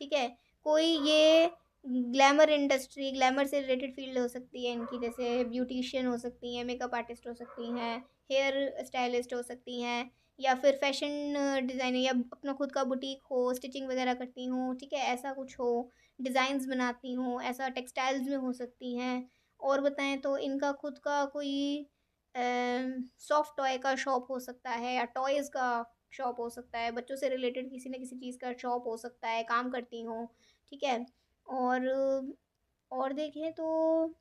ठीक है, कोई ये ग्लैमर इंडस्ट्री, ग्लैमर से रिलेटेड फील्ड हो सकती है इनकी, जैसे ब्यूटिशियन हो सकती हैं, मेकअप आर्टिस्ट हो सकती हैं, हेयर स्टाइलिस्ट हो सकती हैं, या फिर फैशन डिज़ाइनर, या अपना खुद का बुटीक हो, स्टिचिंग वगैरह करती हूँ। ठीक है, ऐसा कुछ हो, डिज़ाइंस बनाती हूँ, ऐसा टेक्सटाइल्स में हो सकती हैं। और बताएं तो इनका खुद का कोई सॉफ्ट टॉय का शॉप हो सकता है, या टॉयज़ का शॉप हो सकता है, बच्चों से रिलेटेड किसी न किसी चीज़ का शॉप हो सकता है, काम करती हों, ठीक है। और देखें तो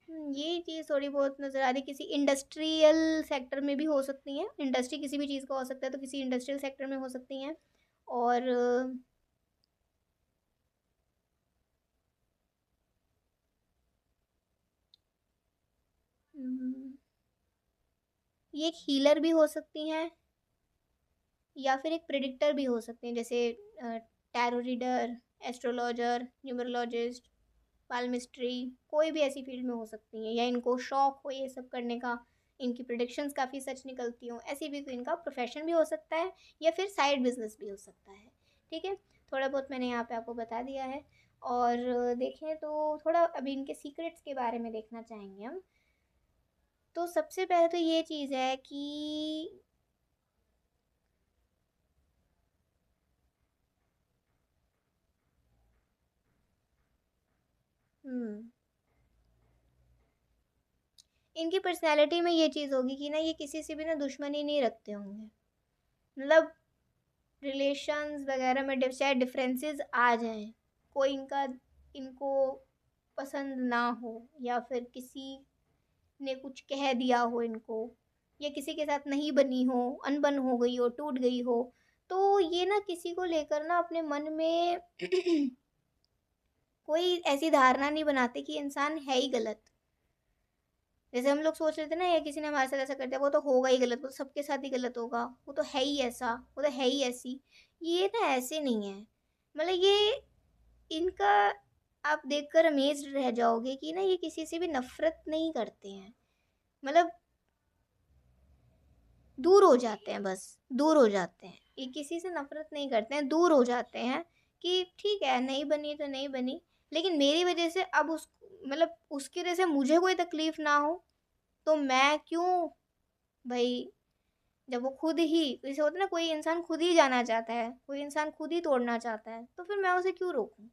ये चीज़ थोड़ी बहुत नज़र आ रही, किसी इंडस्ट्रियल सेक्टर में भी हो सकती हैं, इंडस्ट्री किसी भी चीज़ का हो सकता है, तो किसी इंडस्ट्रियल सेक्टर में हो सकती हैं। और हम्म, ये एक हीलर भी हो सकती हैं, या फिर एक प्रिडिक्टर भी हो सकते हैं, जैसे tarot reader, astrologer, numerologist, palmistry, कोई भी ऐसी फील्ड में हो सकती हैं, या इनको शौक हो ये सब करने का, इनकी प्रिडिक्शंस काफ़ी सच निकलती हों, ऐसी भी कोई इनका प्रोफेशन भी हो सकता है, या फिर साइड बिजनेस भी हो सकता है। ठीक है, थोड़ा बहुत मैंने यहाँ पे आपको बता दिया है। और देखें तो थोड़ा अभी इनके सीक्रेट्स के बारे में देखना चाहेंगे हम। तो सबसे पहले तो ये चीज़ है कि हम्म इनकी पर्सनैलिटी में ये चीज़ होगी कि ना ये किसी से भी ना दुश्मनी नहीं रखते होंगे, मतलब रिलेशंस वगैरह में चाहे डिफरेंसेस आ जाएं, कोई इनका इनको पसंद ना हो, या फिर किसी ने कुछ कह दिया हो इनको, या किसी के साथ नहीं बनी हो, अनबन हो गई हो, टूट गई हो, तो ये ना किसी को लेकर ना अपने मन में कोई ऐसी धारणा नहीं बनाते कि इंसान है ही गलत। जैसे हम लोग सोच रहे थे ना, या किसी ने हमारे साथ ऐसा कर दिया, वो तो होगा ही गलत, वो तो सबके साथ ही गलत होगा, वो तो है ही ऐसा, वो तो है ही ऐसी। ये ना ऐसे नहीं है, मतलब ये इनका आप देखकर अमेज रह जाओगे कि ना ये किसी से भी नफरत नहीं करते हैं, मतलब दूर हो जाते हैं, बस दूर हो जाते हैं, ये किसी से नफरत नहीं करते हैं, दूर हो जाते हैं कि ठीक है नहीं बनी तो नहीं बनी, लेकिन मेरी वजह से अब उस मतलब उसकी वजह से मुझे कोई तकलीफ ना हो, तो मैं क्यों भाई, जब वो खुद ही, जैसे होता है ना कोई इंसान खुद ही जाना चाहता है, कोई इंसान खुद ही तोड़ना चाहता है, तो फिर मैं उसे क्यों रोकूं।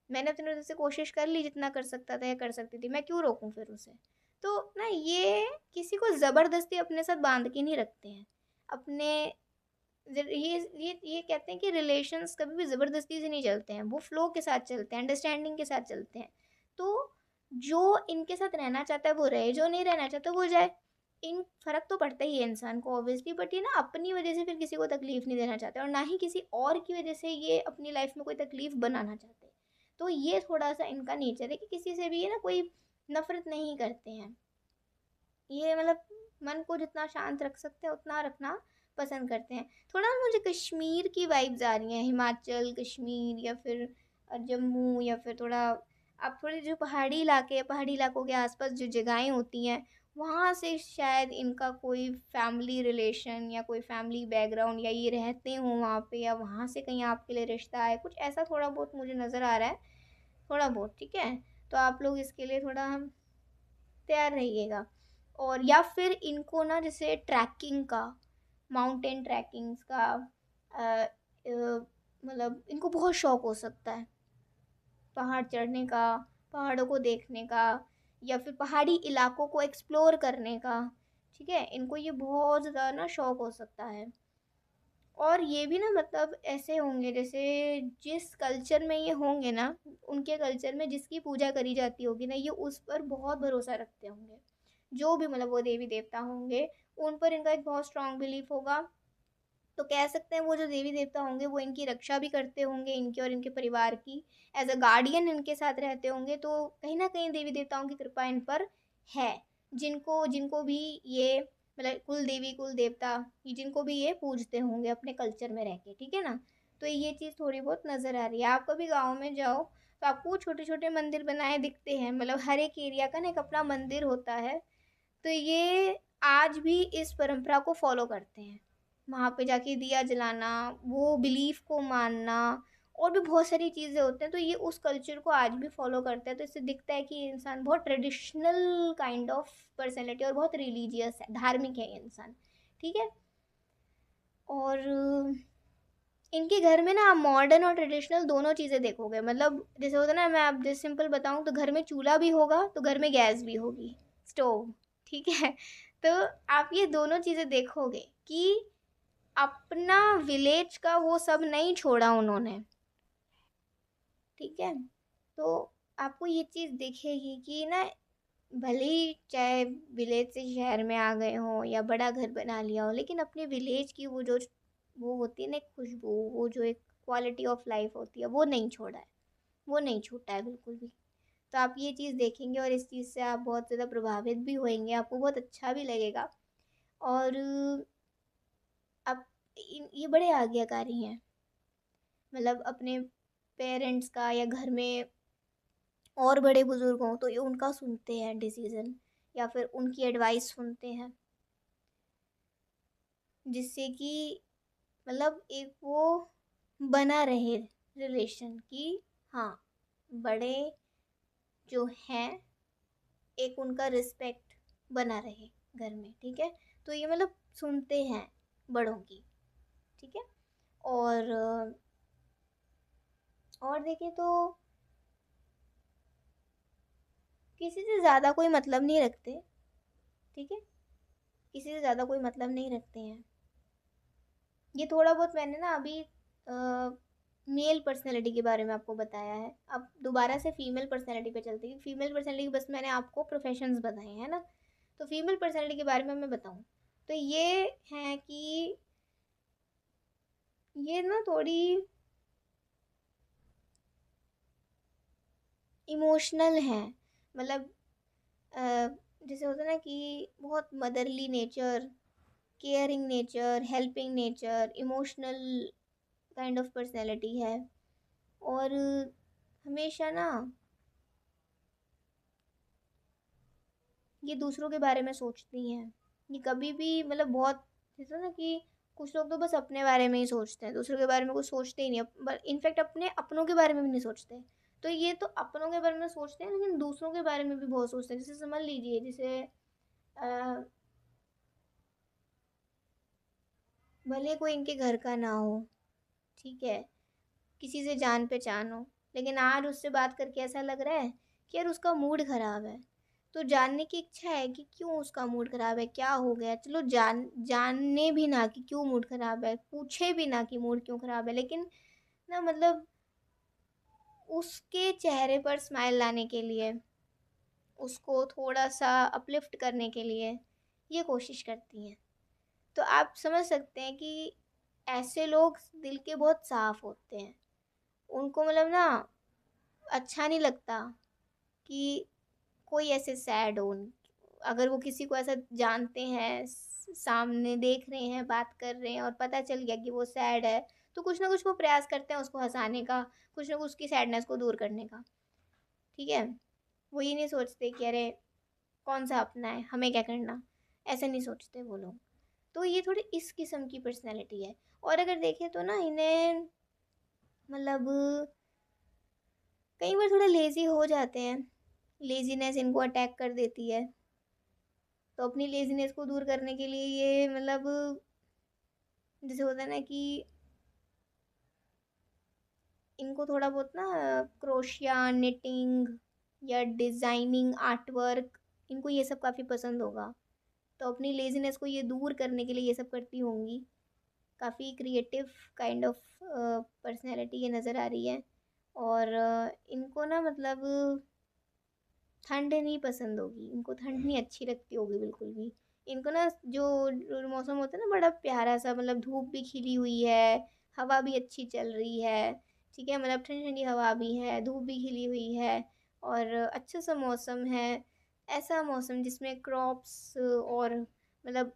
मैंने अपनी वजह से कोशिश कर ली जितना कर सकता था या कर सकती थी, मैं क्यों रोकूं फिर उसे। तो ना ये किसी को ज़बरदस्ती अपने साथ बांध के नहीं रखते हैं, अपने ये कहते हैं कि रिलेशंस कभी भी ज़बरदस्ती से नहीं चलते हैं, वो फ्लो के साथ चलते हैं, अंडरस्टैंडिंग के साथ चलते हैं। तो जो इनके साथ रहना चाहता है वो रहे, जो नहीं रहना चाहता वो जाए। इन फ़र्क तो पड़ता ही है इंसान को ऑब्वियसली, बट ये ना अपनी वजह से फिर किसी को तकलीफ़ नहीं देना चाहते, और ना ही किसी और की वजह से ये अपनी लाइफ में कोई तकलीफ़ बनाना चाहते। तो ये थोड़ा सा इनका नेचर है कि किसी से भी ये ना कोई नफ़रत नहीं करते हैं, ये मतलब मन को जितना शांत रख सकते हैं उतना रखना पसंद करते हैं। थोड़ा मुझे कश्मीर की वाइब्स आ रही हैं, हिमाचल, कश्मीर, या फिर जम्मू, या फिर थोड़ा आप थोड़े जो पहाड़ी इलाके हैं, पहाड़ी इलाकों के आसपास जो जगहें होती हैं, वहाँ से शायद इनका कोई फैमिली रिलेशन या कोई फैमिली बैकग्राउंड, या ये रहते हों वहाँ पे, या वहाँ से कहीं आपके लिए रिश्ता है, कुछ ऐसा थोड़ा बहुत मुझे नज़र आ रहा है, थोड़ा बहुत, ठीक है। तो आप लोग इसके लिए थोड़ा हम तैयार रहिएगा। और या फिर इनको ना जैसे ट्रैकिंग का, माउंटेन ट्रैकिंग्स का मतलब इनको बहुत शौक हो सकता है, पहाड़ चढ़ने का, पहाड़ों को देखने का, या फिर पहाड़ी इलाकों को एक्सप्लोर करने का, ठीक है, इनको ये बहुत ज़्यादा ना शौक हो सकता है। और ये भी ना मतलब ऐसे होंगे जैसे जिस कल्चर में ये होंगे ना, उनके कल्चर में जिसकी पूजा करी जाती होगी ना, ये उस पर बहुत भरोसा रखते होंगे, जो भी मतलब वो देवी देवता होंगे, उन पर इनका एक बहुत स्ट्रांग बिलीफ होगा। तो कह सकते हैं वो जो देवी देवता होंगे वो इनकी रक्षा भी करते होंगे, इनके और इनके परिवार की, एज अ गार्डियन इनके साथ रहते होंगे, तो कहीं ना कहीं देवी देवताओं की कृपा इन पर है, जिनको जिनको भी ये मतलब कुल देवी कुल देवता, ये जिनको भी ये पूजते होंगे अपने कल्चर में रह के, ठीक है ना। तो ये चीज़ थोड़ी बहुत नज़र आ रही है। आप कभी गाँव में जाओ तो आपको छोटे छोटे मंदिर बनाए दिखते हैं, मतलब हर एक एरिया का ना एक अपना मंदिर होता है। तो ये आज भी इस परंपरा को फॉलो करते हैं, वहाँ पे जाके दिया जलाना, वो बिलीफ को मानना, और भी बहुत सारी चीज़ें होते हैं, तो ये उस कल्चर को आज भी फॉलो करते हैं। तो इससे दिखता है कि ये इंसान बहुत ट्रेडिशनल काइंड ऑफ पर्सनैलिटी और बहुत रिलीजियस है, धार्मिक है ये इंसान, ठीक है। और इनके घर में ना आप मॉडर्न और ट्रेडिशनल दोनों चीज़ें देखोगे, मतलब जैसे होता है ना, मैं आप जैसे सिंपल बताऊँ तो घर में चूल्हा भी होगा तो घर में गैस भी होगी, स्टोव, ठीक है। तो आप ये दोनों चीज़ें देखोगे कि अपना विलेज का वो सब नहीं छोड़ा उन्होंने, ठीक है। तो आपको ये चीज़ दिखेगी कि ना, भले ही चाहे विलेज से शहर में आ गए हों या बड़ा घर बना लिया हो, लेकिन अपने विलेज की वो जो वो होती है ना एक खुशबू, वो जो एक क्वालिटी ऑफ लाइफ होती है, वो नहीं छोड़ा है, वो नहीं छूटा है बिल्कुल भी। तो आप ये चीज़ देखेंगे और इस चीज़ से आप बहुत ज़्यादा प्रभावित भी होएंगे, आपको बहुत अच्छा भी लगेगा। और आप ये बड़े आज्ञाकारी हैं, मतलब अपने पेरेंट्स का या घर में और बड़े बुजुर्ग हों तो ये उनका सुनते हैं डिसीज़न, या फिर उनकी एडवाइस सुनते हैं, जिससे कि मतलब एक वो बना रहे रिलेशन कि हाँ, बड़े जो हैं, एक उनका रिस्पेक्ट बना रहे घर में, ठीक है। तो ये मतलब सुनते हैं बड़ों की, ठीक है। और देखें तो किसी से ज़्यादा कोई मतलब नहीं रखते, ठीक है, किसी से ज़्यादा कोई मतलब नहीं रखते हैं। ये थोड़ा बहुत मैंने ना अभी मेल पर्सनैलिटी के बारे में आपको बताया है, अब दोबारा से फीमेल पर्सनैलिटी पे चलती है। फीमेल पर्सनैलिटी बस मैंने आपको प्रोफेशंस बताए हैं ना, तो फीमेल पर्सनैलिटी के बारे में मैं बताऊँ तो ये है कि ये ना थोड़ी इमोशनल है, मतलब जैसे होता है ना कि बहुत motherly nature, caring nature, helping nature, emotional kind of personality है। और हमेशा ना ये दूसरों के बारे में सोचती हैं, ये कभी भी मतलब बहुत, जैसे ना कि कुछ लोग तो बस अपने बारे में ही सोचते हैं, दूसरों के बारे में कुछ सोचते ही नहीं, इनफैक्ट अपने अपनों के बारे में भी नहीं सोचते। तो ये तो अपनों के बारे में सोचते हैं, लेकिन दूसरों के बारे में भी बहुत सोचते हैं। जैसे समझ लीजिए, जैसे भले कोई इनके घर का ना हो, ठीक है, किसी से जान पहचान हो, लेकिन आज उससे बात करके ऐसा लग रहा है कि यार उसका मूड ख़राब है, तो जानने की इच्छा है कि क्यों उसका मूड ख़राब है, क्या हो गया। चलो जानने भी ना कि क्यों मूड ख़राब है, पूछे भी ना कि मूड क्यों ख़राब है, लेकिन ना मतलब उसके चेहरे पर स्माइल लाने के लिए, उसको थोड़ा सा अपलिफ्ट करने के लिए ये कोशिश करती हैं। तो आप समझ सकते हैं कि ऐसे लोग दिल के बहुत साफ़ होते हैं, उनको मतलब ना अच्छा नहीं लगता कि कोई ऐसे सैड हो। अगर वो किसी को ऐसा जानते हैं, सामने देख रहे हैं, बात कर रहे हैं और पता चल गया कि वो सैड है, तो कुछ ना कुछ वो प्रयास करते हैं उसको हंसाने का, कुछ ना कुछ उसकी सैडनेस को दूर करने का, ठीक है। वो ये नहीं सोचते कि अरे कौन सा अपना है, हमें क्या करना, ऐसे नहीं सोचते वो लोग। तो ये थोड़ी इस किस्म की पर्सनैलिटी है। और अगर देखें तो ना इन्हें मतलब कई बार थोड़ा लेज़ी हो जाते हैं, लेज़ीनेस इनको अटैक कर देती है। तो अपनी लेज़ीनेस को दूर करने के लिए ये मतलब जैसे होता है ना कि इनको थोड़ा बहुत ना क्रोशिया, निटिंग या डिज़ाइनिंग, आर्ट वर्क, इनको ये सब काफ़ी पसंद होगा। तो अपनी लेज़ीनेस को ये दूर करने के लिए ये सब करती होंगी। काफ़ी क्रिएटिव काइंड ऑफ पर्सनैलिटी ये नज़र आ रही है। और इनको ना मतलब ठंड नहीं पसंद होगी, इनको ठंड नहीं अच्छी लगती होगी बिल्कुल भी। इनको ना जो मौसम होता है ना बड़ा प्यारा सा, मतलब धूप भी खिली हुई है, हवा भी अच्छी चल रही है, ठीक है, मतलब ठंडी ठंडी हवा भी है, धूप भी खिली हुई है और अच्छा सा मौसम है। ऐसा मौसम जिसमें क्रॉप्स और मतलब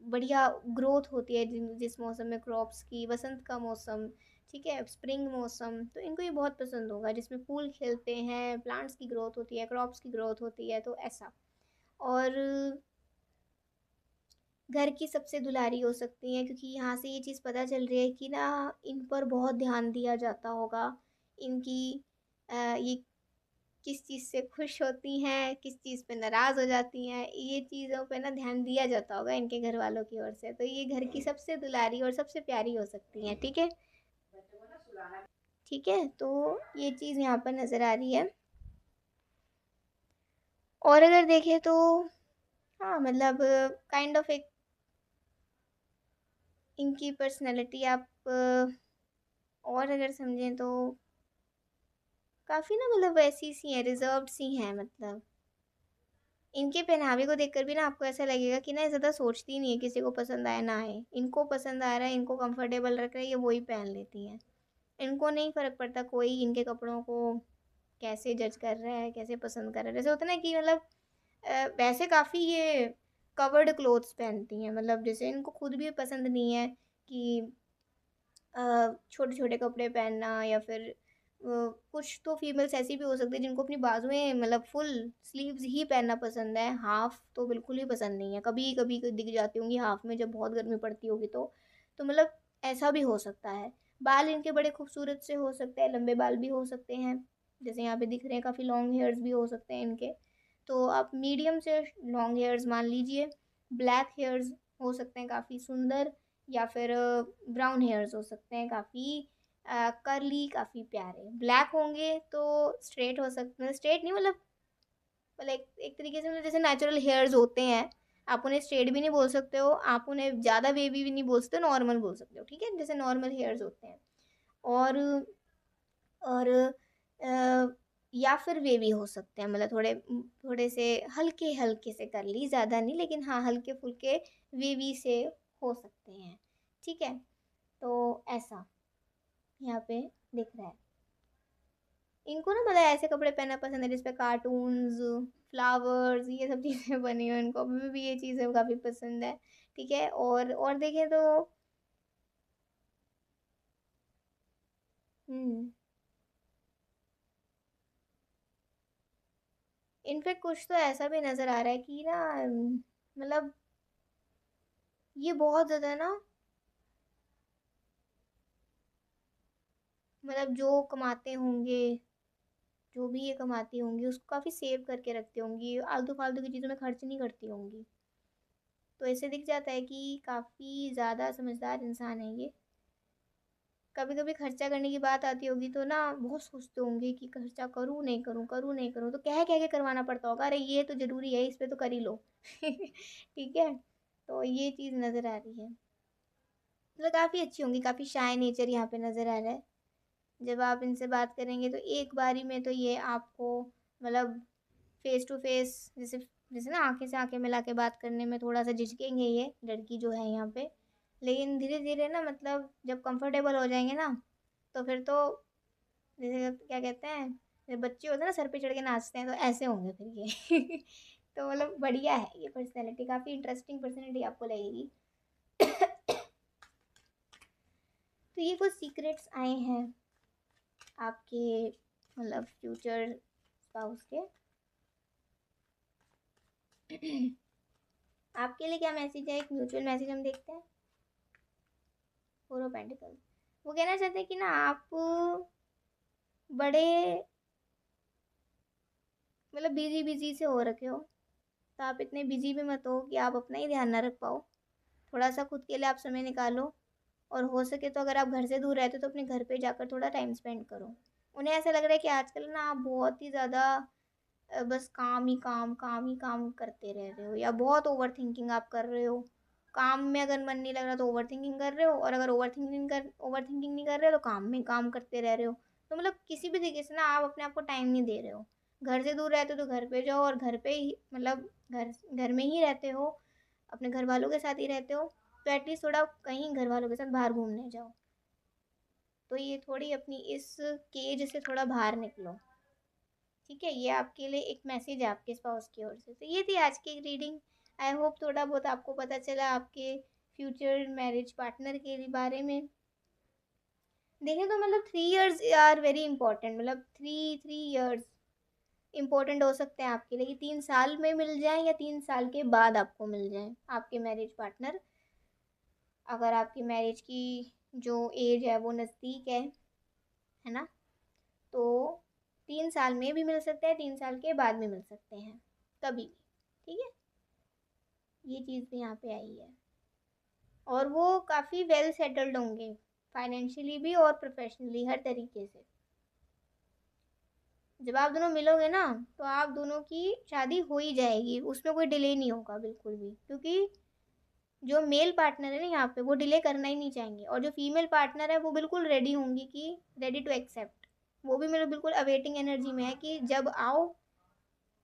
बढ़िया ग्रोथ होती है, जिस मौसम में क्रॉप्स की, बसंत का मौसम, ठीक है, स्प्रिंग मौसम, तो इनको ये बहुत पसंद होगा जिसमें फूल खिलते हैं, प्लांट्स की ग्रोथ होती है, क्रॉप्स की ग्रोथ होती है, तो ऐसा। और घर की सबसे दुलारी हो सकती हैं, क्योंकि यहाँ से ये चीज़ पता चल रही है कि ना इन पर बहुत ध्यान दिया जाता होगा। इनकी ये किस चीज़ से खुश होती हैं, किस चीज़ पे नाराज़ हो जाती हैं, ये चीज़ों पे ना ध्यान दिया जाता होगा इनके घर वालों की ओर से। तो ये घर की सबसे दुलारी और सबसे प्यारी हो सकती हैं, ठीक है। ठीक है, तो ये चीज़ यहाँ पर नज़र आ रही है। और अगर देखें तो हाँ मतलब काइंड ऑफ एक इनकी पर्सनैलिटी आप और अगर समझें तो काफ़ी ना मतलब वैसी सी हैं, रिजर्व्ड सी हैं मतलब। इनके पहनावे को देखकर भी ना आपको ऐसा लगेगा कि ना ये ज़्यादा सोचती नहीं है किसी को पसंद आए ना आए। इनको पसंद आ रहा है, इनको कंफर्टेबल रख रहा है, ये वही पहन लेती हैं। इनको नहीं फ़र्क पड़ता कोई इनके कपड़ों को कैसे जज कर रहा है, कैसे पसंद कर रहा है। जैसे होता है ना कि मतलब वैसे काफ़ी ये कवर्ड क्लोथ्स पहनती हैं, मतलब जैसे इनको खुद भी पसंद नहीं है कि छोटे छोटे कपड़े पहनना, या फिर कुछ तो फीमेल्स ऐसी भी हो सकती है जिनको अपनी बाजुएं मतलब फुल स्लीव्स ही पहनना पसंद है, हाफ तो बिल्कुल ही पसंद नहीं है। कभी कभी दिख जाती होंगी हाफ में जब बहुत गर्मी पड़ती होगी तो मतलब ऐसा भी हो सकता है। बाल इनके बड़े खूबसूरत से हो सकते हैं, लंबे बाल भी हो सकते हैं, जैसे यहाँ पे दिख रहे हैं, काफ़ी लॉन्ग हेयर्स भी हो सकते हैं इनके। तो आप मीडियम से लॉन्ग हेयर्स मान लीजिए। ब्लैक हेयर्स हो सकते हैं काफ़ी सुंदर, या फिर ब्राउन हेयर्स हो सकते हैं काफ़ी कर्ली, काफ़ी प्यारे। ब्लैक होंगे तो स्ट्रेट हो सकते हैं, स्ट्रेट नहीं मतलब एक तरीके से मतलब जैसे नेचुरल हेयर्स होते हैं। आप उन्हें स्ट्रेट भी नहीं बोल सकते हो, आप उन्हें ज़्यादा वेवी भी नहीं बोल सकते, नॉर्मल बोल सकते हो, ठीक है, जैसे नॉर्मल हेयर्स होते हैं। और और या फिर वेवी हो सकते हैं, मतलब थोड़े थोड़े से हल्के हल्के से कर ली, ज़्यादा नहीं, लेकिन हाँ हल्के फुल्के वेवी से हो सकते हैं, ठीक है। तो ऐसा यहाँ पे दिख रहा है। इनको ना मतलब ऐसे कपड़े पहनना पसंद है जिसपे कार्टून्स, फ्लावर्स, ये सब चीज़ें बनी हो। इनको अभी भी ये चीज़ें काफ़ी पसंद है, ठीक है। और देखें तो हम्म इनफेक्ट कुछ तो ऐसा भी नज़र आ रहा है कि ना मतलब ये बहुत ज़्यादा ना मतलब जो कमाते होंगे, जो भी ये कमाती होंगी उसको काफ़ी सेव करके रखती होंगी, आलतू फालतू की चीज़ों में खर्च नहीं करती होंगी। तो ऐसे दिख जाता है कि काफ़ी ज़्यादा समझदार इंसान है ये। कभी कभी खर्चा करने की बात आती होगी तो ना बहुत सोचते होंगे कि खर्चा करूँ नहीं करूँ, करूँ नहीं करूँ, तो कह के करवाना पड़ता होगा, अरे ये तो ज़रूरी है, इस पे तो कर ही लो। ठीक है। तो ये चीज़ नज़र आ रही है, मतलब काफ़ी अच्छी होंगी, काफ़ी शाय नेचर यहाँ पे नज़र आ रहा है। जब आप इनसे बात करेंगे तो एक बारी में तो ये आपको मतलब फेस टू फेस, जैसे जैसे ना आंखें से आंखें मिला के बात करने में थोड़ा सा झिझकेंगे ये लड़की जो है यहाँ पे, लेकिन धीरे धीरे ना मतलब जब कंफर्टेबल हो जाएंगे ना तो फिर तो जैसे क्या कहते हैं, जब बच्चे होते हैं ना सर पे चढ़ के नाचते हैं, तो ऐसे होंगे फिर ये। तो मतलब बढ़िया है ये पर्सनैलिटी, काफ़ी इंटरेस्टिंग पर्सनैलिटी आपको लगेगी। तो ये कुछ सीक्रेट्स आए हैं आपके मतलब फ्यूचर स्पाउस के। आपके लिए क्या मैसेज है, एक म्यूचुअल मैसेज हम देखते हैं। फोर ऑफ पेंटिकल्स, वो कहना चाहते हैं कि ना आप बड़े मतलब बिजी बिजी से हो रखे हो, तो आप इतने बिजी भी मत हो कि आप अपना ही ध्यान ना रख पाओ। थोड़ा सा खुद के लिए आप समय निकालो, और हो सके तो अगर आप घर से दूर रहते हो तो अपने घर पे जाकर थोड़ा टाइम स्पेंड करो। उन्हें ऐसा लग रहा है कि आजकल ना आप बहुत ही ज़्यादा बस काम ही काम, काम ही काम करते रह रहे हो, या बहुत ओवर थिंकिंग आप कर रहे हो। काम में अगर मन नहीं लग रहा तो ओवर थिंकिंग कर रहे हो, और अगर ओवर थिंकिंग नहीं कर रहे हो तो काम में काम करते रह रहे हो। तो मतलब किसी भी तरीके से ना आप अपने आप को टाइम नहीं दे रहे हो। घर से दूर रहते हो तो घर पे जाओ, और घर पे ही मतलब घर घर में ही रहते हो, अपने घर वालों के साथ ही रहते हो, तो एटलीस्ट थोड़ा कहीं घर वालों के साथ बाहर घूमने जाओ। तो ये थोड़ी अपनी इस केज से थोड़ा बाहर निकलो, ठीक है। ये आपके लिए एक मैसेज है आपके स्पाउस की ओर से। तो ये थी आज की रीडिंग। आई होप थोड़ा बहुत आपको पता चला आपके फ्यूचर मैरिज पार्टनर के बारे में। देखें तो मतलब 3 इयर्स आर वेरी इंपॉर्टेंट, मतलब थ्री इयर्स इंपॉर्टेंट हो सकते हैं आपके लिए, कि 3 साल में मिल जाए या 3 साल के बाद आपको मिल जाए आपके मैरिज पार्टनर। अगर आपकी मैरिज की जो एज है वो नज़दीक है ना, तो 3 साल में भी मिल सकते हैं, 3 साल के बाद भी मिल सकते हैं, कभी भी, ठीक है। ये चीज़ भी यहाँ पे आई है। और वो काफ़ी वेल सेटल्ड होंगे, फाइनेंशियली भी और प्रोफेशनली, हर तरीके से। जब आप दोनों मिलोगे ना तो आप दोनों की शादी हो ही जाएगी, उसमें कोई डिले नहीं होगा बिल्कुल भी, क्योंकि जो मेल पार्टनर है ना यहाँ पे वो डिले करना ही नहीं चाहेंगे, और जो फीमेल पार्टनर है वो बिल्कुल रेडी होंगी कि रेडी टू एक्सेप्ट। वो भी मेरे बिल्कुल अवेटिंग एनर्जी में है कि जब आओ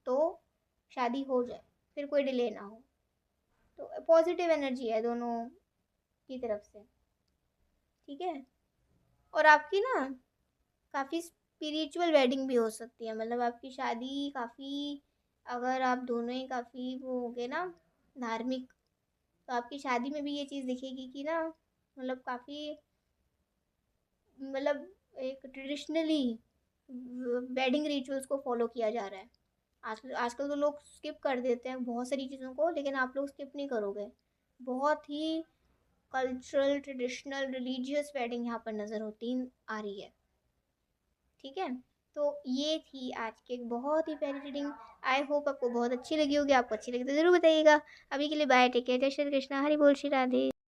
तो शादी हो जाए, फिर कोई डिले ना हो। तो पॉजिटिव एनर्जी है दोनों की तरफ से। ठीक है। और आपकी ना काफ़ी स्पिरिचुअल वेडिंग भी हो सकती है, मतलब आपकी शादी काफ़ी, अगर आप दोनों ही काफ़ी वो हो गए ना धार्मिक, तो आपकी शादी में भी ये चीज़ दिखेगी कि ना मतलब काफ़ी, मतलब एक ट्रेडिशनली वेडिंग रिचुअल्स को फॉलो किया जा रहा है। आजकल आजकल तो लोग स्किप कर देते हैं बहुत सारी चीज़ों को, लेकिन आप लोग स्किप नहीं करोगे। बहुत ही कल्चरल ट्रेडिशनल रिलीजियस वेडिंग यहाँ पर नज़र होती आ रही है। ठीक है। तो ये थी आज की एक बहुत ही प्यारी रीडिंग। आई होप आपको बहुत अच्छी लगी होगी। आपको अच्छी लगी तो ज़रूर बताइएगा। अभी के लिए बाय, टेक केयर, जय श्री कृष्णा, हरि बोल, श्री राधे।